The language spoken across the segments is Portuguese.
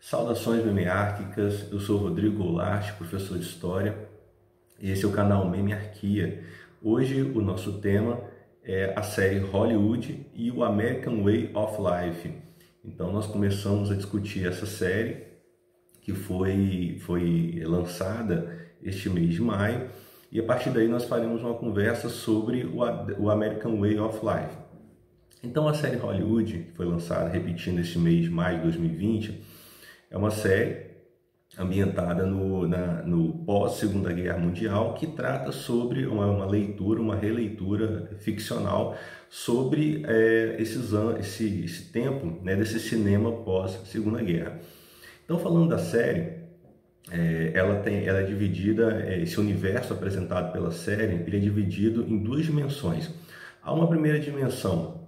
Saudações memeárquicas, eu sou Rodrigo Goulart, professor de História, e esse é o canal Memearquia. Hoje o nosso tema é a série Hollywood e o American Way of Life. Então nós começamos a discutir essa série que foi lançada este mês de maio, e a partir daí nós faremos uma conversa sobre o American Way of Life. Então a série Hollywood, que foi lançada, repetindo, este mês de maio de 2020, é uma série ambientada no pós-Segunda Guerra Mundial, que trata sobre uma releitura ficcional sobre esse tempo, né, desse cinema pós-Segunda Guerra. Então, falando da série, ela é dividida, esse universo apresentado pela série, ele é dividido em duas dimensões. Há uma primeira dimensão,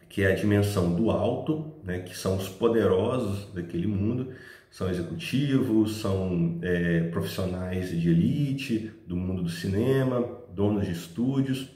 que é a dimensão do alto, né, que são os poderosos daquele mundo, são executivos, são profissionais de elite do mundo do cinema, donos de estúdios,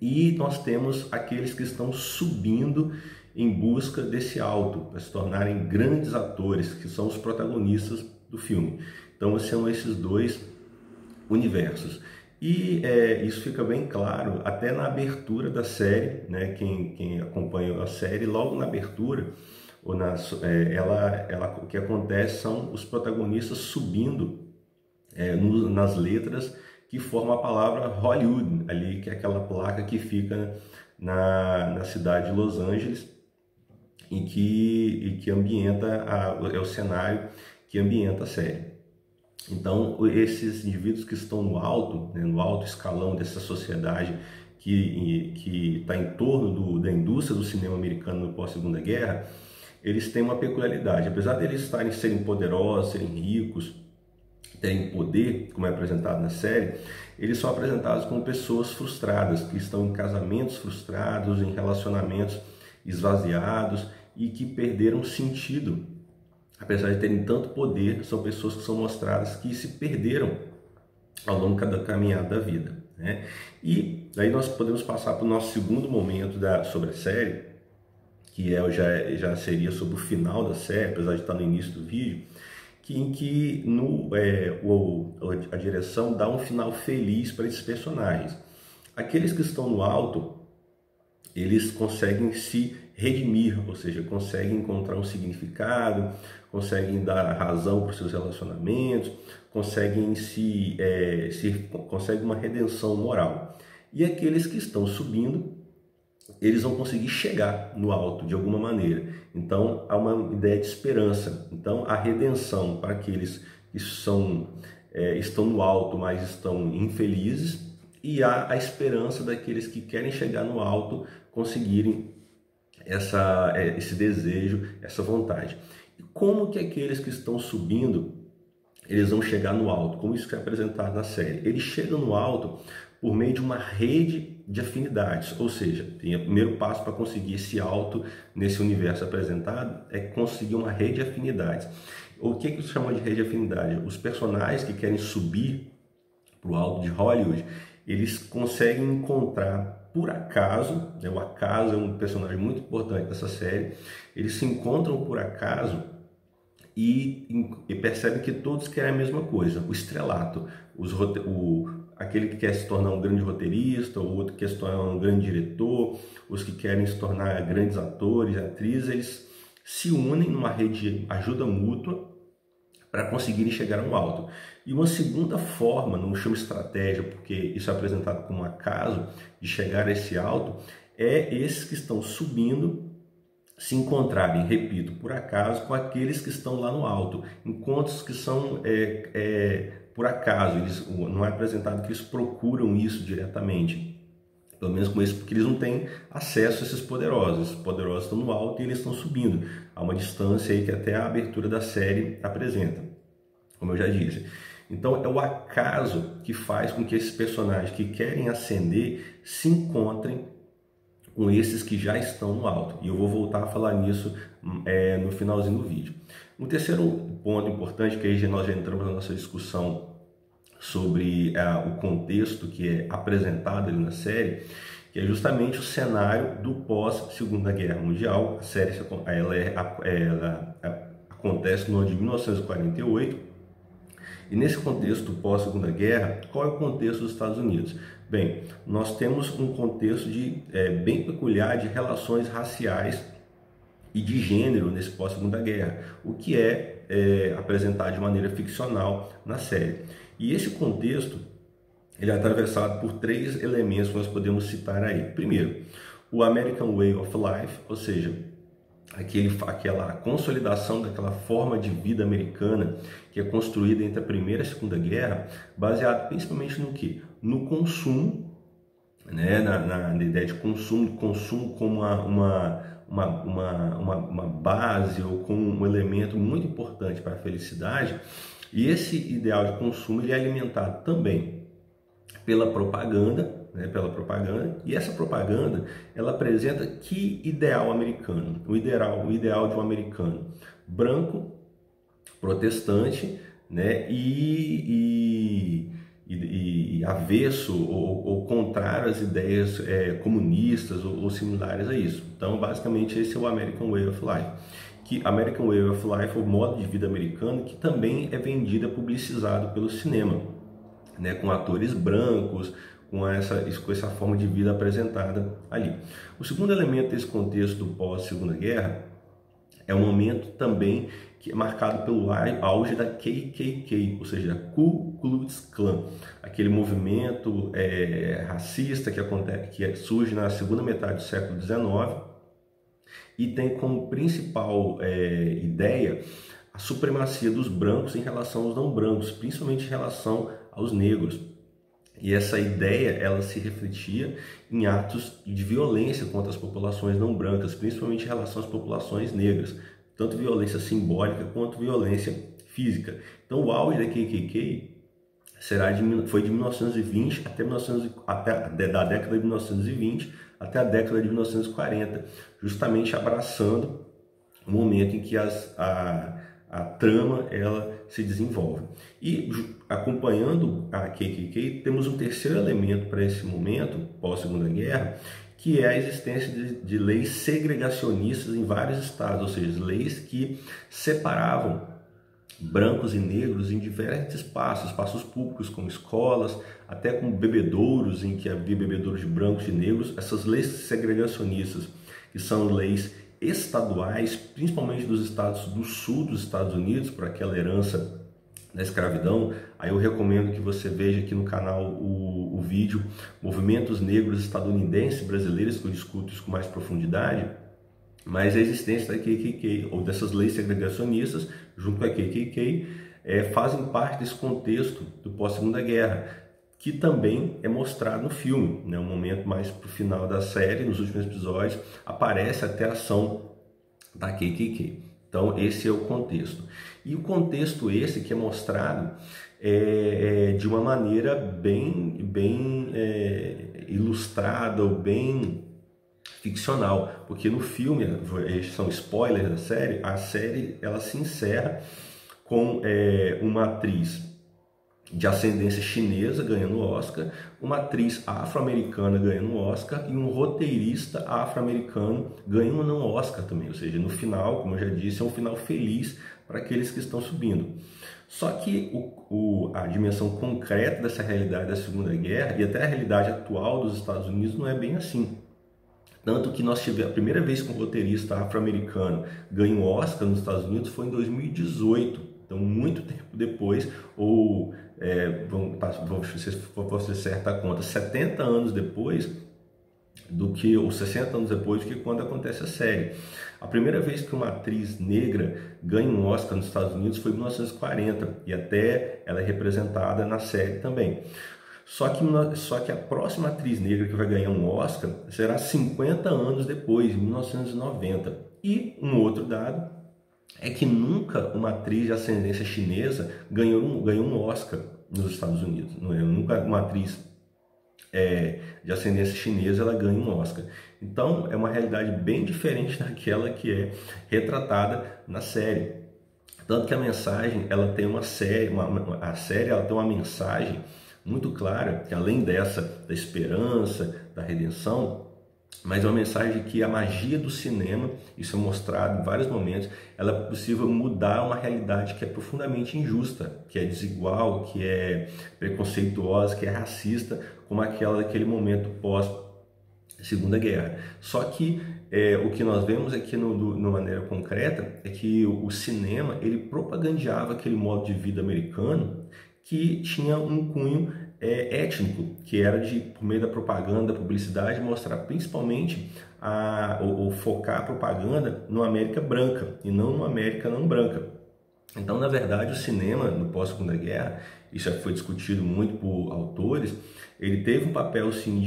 e nós temos aqueles que estão subindo em busca desse alto, para se tornarem grandes atores, que são os protagonistas do filme. Então são esses dois universos. E isso fica bem claro até na abertura da série, né? Quem acompanha a série, logo na abertura, o que acontece são os protagonistas subindo nas letras que formam a palavra Hollywood, ali, que é aquela placa que fica na cidade de Los Angeles, e que ambienta é o cenário que ambienta a série. Então, esses indivíduos que estão no alto, né, no alto escalão dessa sociedade que está em torno da indústria do cinema americano no pós-Segunda Guerra, eles têm uma peculiaridade. Apesar de eles serem poderosos, serem ricos, terem poder, como é apresentado na série, eles são apresentados como pessoas frustradas, que estão em casamentos frustrados, em relacionamentos esvaziados e que perderam sentido. Apesar de terem tanto poder, são pessoas que são mostradas que se perderam ao longo da caminhada da vida, né? E aí nós podemos passar para o nosso segundo momento sobre a série, que já seria sobre o final da série, apesar de estar no início do vídeo, em que a direção dá um final feliz para esses personagens. Aqueles que estão no alto, eles conseguem se redimir, ou seja, conseguem encontrar um significado, conseguem dar razão para os seus relacionamentos, conseguem uma redenção moral. E aqueles que estão subindo, eles vão conseguir chegar no alto de alguma maneira. Então há uma ideia de esperança. Então a redenção para aqueles que estão no alto, mas estão infelizes, e há a esperança daqueles que querem chegar no alto conseguirem esse desejo, essa vontade. E como que aqueles que estão subindo, eles vão chegar no alto? Como isso é apresentado na série? Eles chegam no alto por meio de uma rede de afinidades, ou seja, o primeiro passo para conseguir esse alto nesse universo apresentado é conseguir uma rede de afinidades. O que isso chama de rede de afinidade? Os personagens que querem subir para o alto de Hollywood, eles conseguem encontrar, por acaso, né? O acaso é um personagem muito importante dessa série, eles se encontram por acaso e percebem que todos querem a mesma coisa, o estrelato, aquele que quer se tornar um grande roteirista, o outro que quer se tornar um grande diretor, os que querem se tornar grandes atores, atrizes, eles se unem numa rede de ajuda mútua para conseguirem chegar ao alto. E uma segunda forma, não chamo estratégia, porque isso é apresentado como acaso, de chegar a esse alto, é esses que estão subindo se encontrarem, repito, por acaso, com aqueles que estão lá no alto. Encontros que são por acaso, não é apresentado que eles procuram isso diretamente, pelo menos com isso, porque eles não têm acesso a esses poderosos. Os poderosos estão no alto e eles estão subindo. Há uma distância aí que até a abertura da série apresenta, como eu já disse. Então é o acaso que faz com que esses personagens que querem ascender se encontrem com esses que já estão no alto. E eu vou voltar a falar nisso no finalzinho do vídeo. Um terceiro ponto importante, que aí nós já entramos na nossa discussão sobre o contexto que é apresentado ali na série, que é justamente o cenário do pós-Segunda Guerra Mundial. A série acontece no ano de 1948. E nesse contexto pós-Segunda Guerra, qual é o contexto dos Estados Unidos? Bem, nós temos um contexto bem peculiar de relações raciais e de gênero nesse pós-Segunda Guerra, o que é apresentado de maneira ficcional na série. E esse contexto ele é atravessado por 3 elementos que nós podemos citar aí. Primeiro, o American Way of Life, ou seja, aquela consolidação daquela forma de vida americana que é construída entre a Primeira e a Segunda Guerra, baseado principalmente no quê? No consumo, né? na ideia de consumo como uma base ou como um elemento muito importante para a felicidade. E esse ideal de consumo ele é alimentado também pela propaganda, e essa propaganda ela apresenta que ideal americano, o ideal de um americano branco, protestante, né, e avesso ou contrário às ideias comunistas ou similares a isso. Então, basicamente, esse é o American Way of Life. Que American Way of Life é o modo de vida americano que também é vendido e publicizado pelo cinema, né, com atores brancos, com essa forma de vida apresentada ali. O segundo elemento desse contexto do pós-Segunda Guerra é um momento também que é marcado pelo auge da KKK, ou seja, Ku Klux Klan, aquele movimento racista que surge na segunda metade do século XIX e tem como principal ideia a supremacia dos brancos em relação aos não brancos, principalmente em relação aos negros. E essa ideia ela se refletia em atos de violência contra as populações não brancas, principalmente em relação às populações negras, tanto violência simbólica quanto violência física. Então o auge da KKK foi de 1920 da década de 1920 até a década de 1940, justamente abraçando o momento em que a trama ela se desenvolve. E acompanhando a KKK, temos um terceiro elemento para esse momento, pós-Segunda Guerra, que é a existência de leis segregacionistas em vários estados, ou seja, leis que separavam brancos e negros em diversos espaços públicos, como escolas, até com bebedouros, em que havia bebedouros de brancos e negros. Essas leis segregacionistas, que são leis estaduais, principalmente dos estados do sul dos Estados Unidos, por aquela herança da escravidão. Aí eu recomendo que você veja aqui no canal o vídeo Movimentos Negros Estadunidenses e Brasileiros, que eu discuto isso com mais profundidade. Mas a existência da KKK, ou dessas leis segregacionistas, junto com a KKK, fazem parte desse contexto do pós-Segunda Guerra, que também é mostrado no filme, né? Um momento mais para o final da série, nos últimos episódios, aparece até a ação da KKK. Então esse é o contexto. E o contexto esse que é mostrado de uma maneira bem ilustrada ou bem ficcional, porque no filme, são spoilers da série, a série ela se encerra com uma atriz de ascendência chinesa ganhando o Oscar, uma atriz afro-americana ganhando o Oscar e um roteirista afro-americano ganhando um Oscar também. Ou seja, no final, como eu já disse, é um final feliz para aqueles que estão subindo. Só que a dimensão concreta dessa realidade da Segunda Guerra e até a realidade atual dos Estados Unidos não é bem assim. Tanto que nós tivemos a primeira vez que um roteirista afro-americano ganhou o Oscar nos Estados Unidos foi em 2018. Então, muito tempo depois, ou você certa conta, 70 anos depois ou 60 anos depois do que quando acontece a série. A primeira vez que uma atriz negra ganha um Oscar nos Estados Unidos foi em 1940 e até ela é representada na série também. Só que a próxima atriz negra que vai ganhar um Oscar será 50 anos depois, em 1990. E um outro dado é que nunca uma atriz de ascendência chinesa ganhou um Oscar nos Estados Unidos. Não é? Nunca uma atriz de ascendência chinesa ela ganha um Oscar. Então é uma realidade bem diferente daquela que é retratada na série. Tanto que a mensagem ela tem a série ela tem uma mensagem muito clara, que além da esperança, da redenção, mas é uma mensagem de que a magia do cinema, isso é mostrado em vários momentos, ela é possível mudar uma realidade que é profundamente injusta, que é desigual, que é preconceituosa, que é racista, como aquela daquele momento pós Segunda Guerra. Só que o que nós vemos aqui de maneira concreta é que o cinema ele propagandeava aquele modo de vida americano que tinha um cunho étnico, que era por meio da propaganda, da publicidade, mostrar principalmente ou focar a propaganda numa América branca e não numa América não branca. Então, na verdade, o cinema no pós-Segunda Guerra, isso já foi discutido muito por autores, ele teve um papel, sim,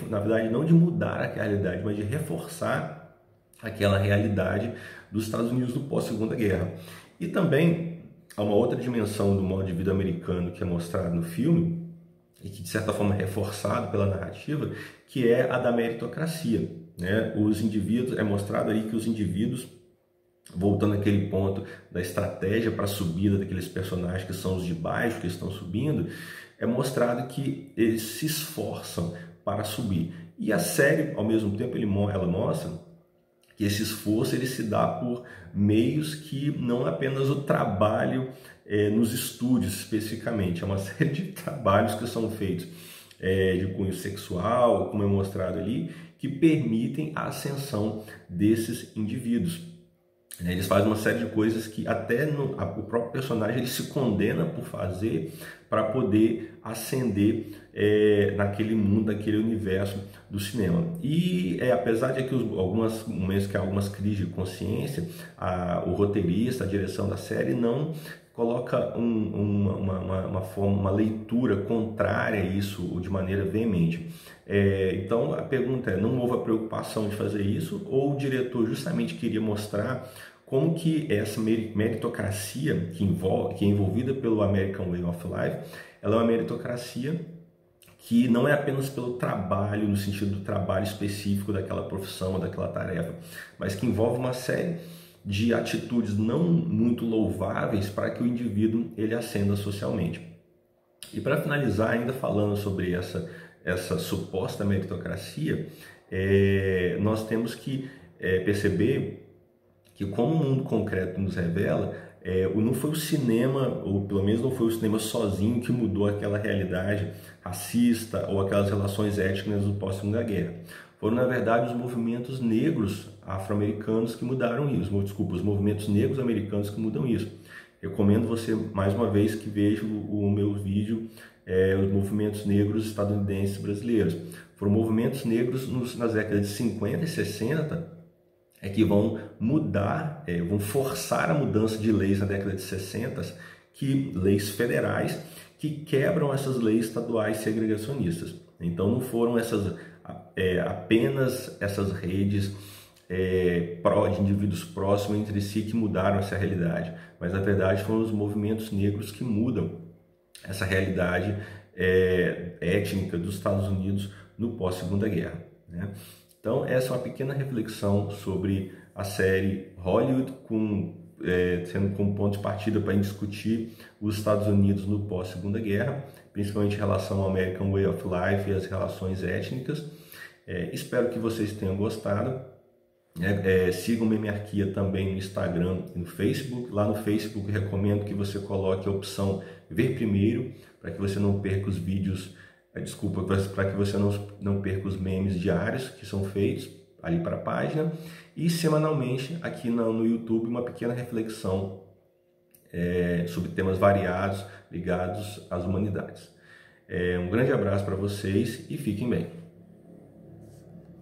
na verdade, não de mudar a realidade, mas de reforçar aquela realidade dos Estados Unidos do pós-Segunda Guerra. E também há uma outra dimensão do modo de vida americano que é mostrado no filme, e que, de certa forma, é reforçado pela narrativa, que é a da meritocracia, né? Os indivíduos, é mostrado ali que os indivíduos, voltando àquele ponto da estratégia para a subida daqueles personagens que são os de baixo, que estão subindo, é mostrado que eles se esforçam para subir. E a série, ao mesmo tempo, ela mostra que esse esforço ele se dá por meios que não é apenas o trabalho nos estúdios especificamente, é uma série de trabalhos que são feitos de cunho sexual, como é mostrado ali, que permitem a ascensão desses indivíduos. Eles fazem uma série de coisas que até o próprio personagem ele se condena por fazer para poder ascender naquele mundo, naquele universo do cinema. E apesar de que algumas momentos que há algumas crises de consciência, o roteirista, a direção da série não coloca uma leitura contrária a isso de maneira veemente. Então a pergunta é, não houve a preocupação de fazer isso ou o diretor justamente queria mostrar como que essa meritocracia que é envolvida pelo American Way of Life, ela é uma meritocracia que não é apenas pelo trabalho, no sentido do trabalho específico daquela profissão ou daquela tarefa, mas que envolve uma série de atitudes não muito louváveis para que o indivíduo ele ascenda socialmente. E para finalizar, ainda falando sobre essa suposta meritocracia, nós temos que perceber que, como o mundo concreto nos revela, não foi o cinema, ou pelo menos não foi o cinema sozinho que mudou aquela realidade racista ou aquelas relações étnicas do pós-Segunda Guerra. Foram, na verdade, os movimentos negros afro-americanos que mudaram isso. Desculpa, os movimentos negros americanos que mudam isso. Recomendo você, mais uma vez, que veja o meu vídeo, os movimentos negros estadunidenses brasileiros. Foram movimentos negros nas décadas de 50 e 60 que vão mudar, vão forçar a mudança de leis na década de 60, leis federais, que quebram essas leis estaduais segregacionistas. Então não foram apenas essas redes de indivíduos próximos entre si que mudaram essa realidade, mas na verdade foram os movimentos negros que mudam essa realidade étnica dos Estados Unidos no pós-Segunda Guerra, né? Então essa é uma pequena reflexão sobre a série Hollywood, sendo como ponto de partida para discutir os Estados Unidos no pós-Segunda Guerra, principalmente em relação ao American Way of Life e as relações étnicas. Espero que vocês tenham gostado. Sigam Memearquia também no Instagram e no Facebook. Lá no Facebook recomendo que você coloque a opção Ver Primeiro, para que você não perca os vídeos, para que você não perca os memes diários que são feitos ali para a página. E semanalmente aqui no YouTube uma pequena reflexão sobre temas variados ligados às humanidades. Um grande abraço para vocês e fiquem bem.